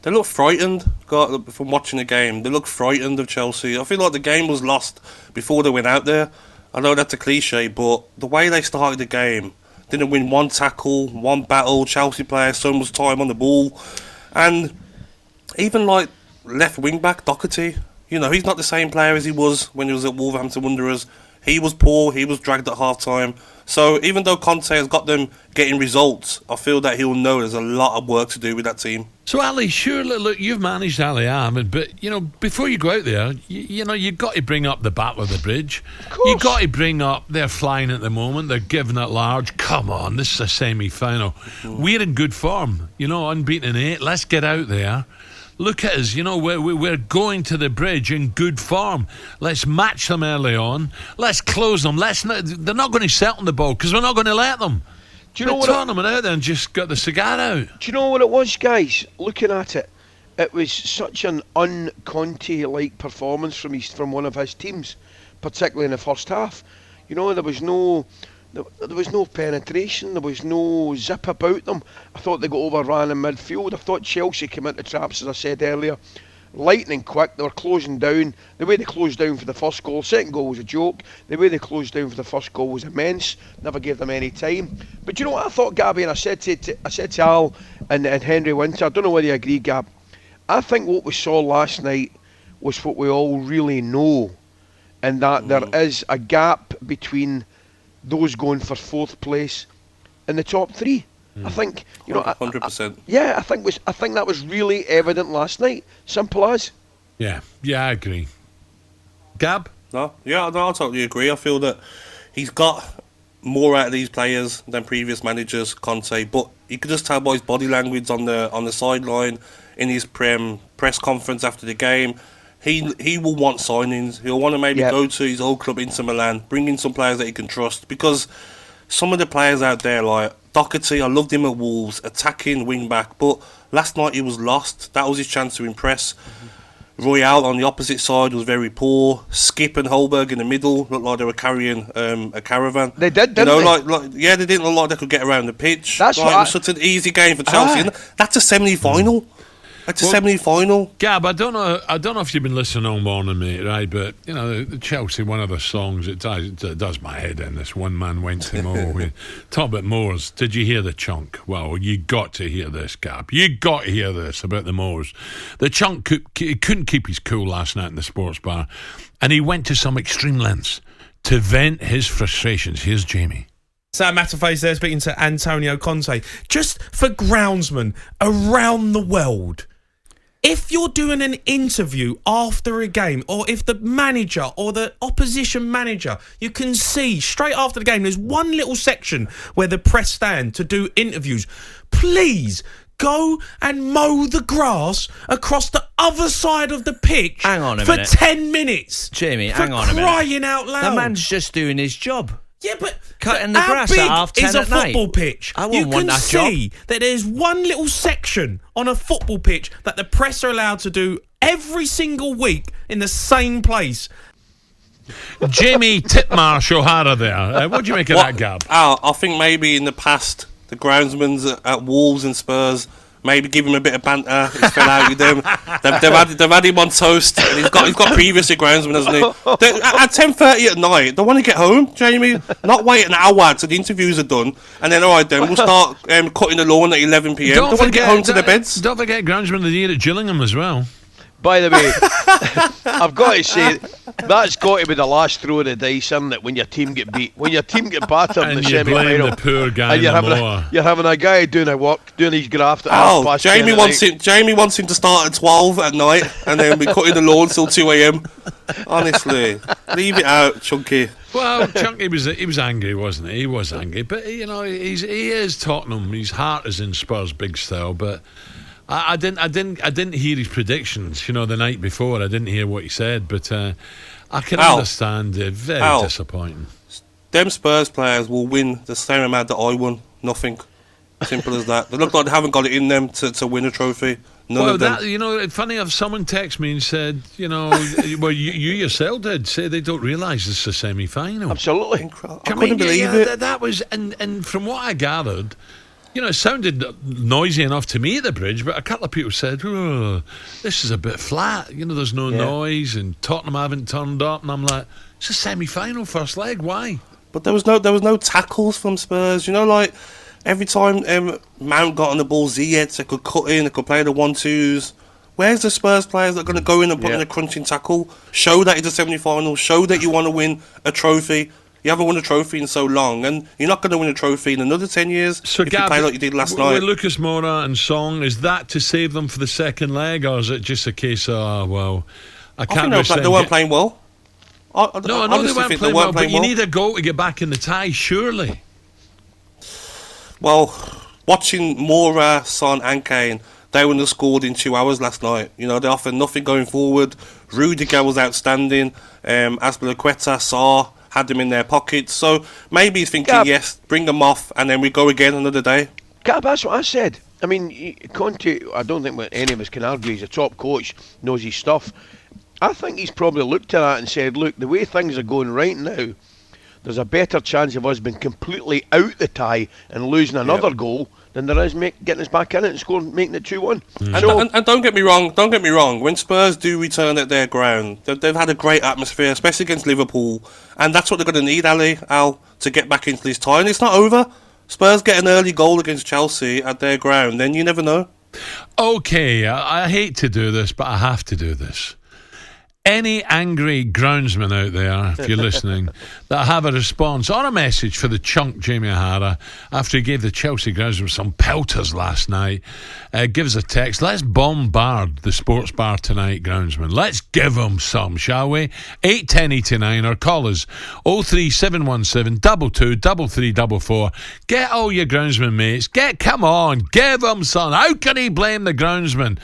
They look frightened from watching the game. They look frightened of Chelsea. I feel like the game was lost before they went out there. I know that's a cliche, but the way they started the game, didn't win one tackle, one battle. Chelsea players so much time on the ball, and even like left wing back Doherty. He's not the same player as he was when he was at Wolverhampton Wanderers. He was poor. He was dragged at half time. So even though Conte has got them getting results, I feel that he'll know there's a lot of work to do with that team. So Ali, surely, look, you've managed Ali Ahmed, but before you go out there, you've got to bring up the Battle of the Bridge. You've got to bring up they're flying at the moment. They're giving it large. Come on, this is a semi-final. We're in good form. Unbeaten in 8. Let's get out there. Look at us, we're going to the bridge in good form. Let's match them early on. Let's close them. They're not going to set on the ball because we're not going to let them. Do you know what? Tournament out there and just got the cigar out. Do you know what it was, guys? Looking at it, it was such an un-Conte-like performance from one of his teams, particularly in the first half. There was no penetration, there was no zip about them. I thought they got overran in midfield. I thought Chelsea came into traps, as I said earlier, lightning quick. They were closing down. The way they closed down for the first goal, second goal was a joke. The way they closed down for the first goal was immense. Never gave them any time. But you know what I thought, Gabby, and I said to Al and Henry Winter, I don't know whether you agree, Gab. I think what we saw last night was what we all really know, and that there is a gap between those going for fourth place in the top 3. I think 100%. I think that was really evident last night. Simple as. Yeah, I agree. Gab? I totally agree. I feel that he's got more out of these players than previous managers, Conte, but you could just tell by his body language on the sideline, in his press conference after the game. He will want signings. He'll want to maybe go to his old club, Inter Milan, bring in some players that he can trust, because some of the players out there, like Doherty, I loved him at Wolves, attacking wing back, but last night he was lost. That was his chance to impress. Royale on the opposite side was very poor. Skip and Holberg in the middle looked like they were carrying a caravan. They did, didn't they? They didn't look like they could get around the pitch. It was such an easy game for Chelsea. That's a semi-final. It's a semi-final. Gab, I don't know if you've been listening all morning, mate, right? But the Chelsea, one of the songs, it does my head in. This One Man Went to Moor. Talk about Moors. Did you hear the chunk? Well, you got to hear this, Gab. You got to hear this about the Moors. The chunk couldn't keep his cool last night in the sports bar, and he went to some extreme lengths to vent his frustrations. Here's Jamie. Sam Matterface there speaking to Antonio Conte. Just for groundsmen around the world, if you're doing an interview after a game, or if the manager or the opposition manager, you can see straight after the game, there's one little section where the press stand to do interviews. Please go and mow the grass across the other side of the pitch hang on a for minute. 10 minutes. Jamie, hang on a minute. Crying out loud. The man's just doing his job. Yeah, but cutting the grass at half 10 is a at night. football pitch. I wouldn't want that You job. can see that there's one little section on a football pitch that the press are allowed to do every single week in the same place. Jamie Titmarsh O'Hara there. What do you make of that, Gab? I think maybe in the past, the groundsmen at Wolves and Spurs maybe give him a bit of banter. He's fell out with them. They've had him on toast. And he's got previous groundsmen, hasn't he? At 10:30 at night, they want to get home, Jamie. Not wait an hour till the interviews are done, and then all right, then we'll start cutting the lawn at 11 p.m. They want to get home to their beds. Don't forget Groundsman of the Year at Gillingham as well. By the way, I've got to say, that's got to be the last throw of the dice, isn't it? When your team get beat, when your team get battered in And the you blame semi-final, the poor guy and in the mower. you're having a guy doing his graft at half past 10 Jamie at wants night. him. Jamie wants him to start at 12 at night, and then be cutting the lawn till 2 a.m. Honestly, leave it out, Chunky. Well, Chunky he was angry, wasn't he? He was angry, but he is Tottenham. His heart is in Spurs big style, but I didn't hear his predictions. The night before, I didn't hear what he said, but I can understand it. Very disappointing. Them Spurs players will win the same amount that I won. Nothing. Simple as that. They look like they haven't got it in them to win a trophy. None of them. Funny enough, someone texted me and said, well, you yourself did say they don't realise it's a semi-final. Absolutely. I couldn't believe it. That was, and from what I gathered, You know, it sounded noisy enough to me at the bridge, but a couple of people said, oh, this is a bit flat. You know, there's no noise, and Tottenham haven't turned up. And I'm like, it's a semi-final first leg. Why? But there was no tackles from Spurs. You know, like every time Mount got on the ball, Ziyech, they could cut in, they could play the 1-2s. Where's the Spurs players that are going to go in and put in a crunching tackle? Show that it's a semi-final. Show that you want to win a trophy. You haven't won a trophy in so long, and you're not going to win a trophy in another 10 years So if you play like you did last night. With Lucas Moura and Song, is that to save them for the second leg, or is it just a case of, I can't think they weren't playing well. No, I know they weren't playing well, but you need a goal to get back in the tie, surely. Well, watching Moura, Son and Kane, they wouldn't have scored in 2 hours last night. You know, they offered nothing going forward. Rudiger was outstanding. Azpilicueta, Sarr had them in their pockets. So maybe he's thinking, yes, bring them off, and then we go again another day. Gab, that's what I said. I mean, Conte, I don't think any of us can argue he's a top coach, knows his stuff. I think he's probably looked at that and said, look, the way things are going right now, there's a better chance of us being completely out the tie and losing another goal than there is getting us back in it and scoring, making it 2-1. And don't get me wrong, when Spurs do return at their ground, they've had a great atmosphere, especially against Liverpool, and that's what they're going to need, Al, to get back into this tie. And it's not over. Spurs get an early goal against Chelsea at their ground, then you never know. Okay, I hate to do this, but I have to do this. Any angry groundsman out there, if you're listening, that have a response or a message for the chunk Jamie O'Hara after he gave the Chelsea groundsman some pelters last night, give us a text. Let's bombard the sports bar tonight, groundsman. Let's give them some, shall we? 81089 or call us 03717 22 3344. Get all your groundsman mates. Come on, give them some. How can he blame the groundsman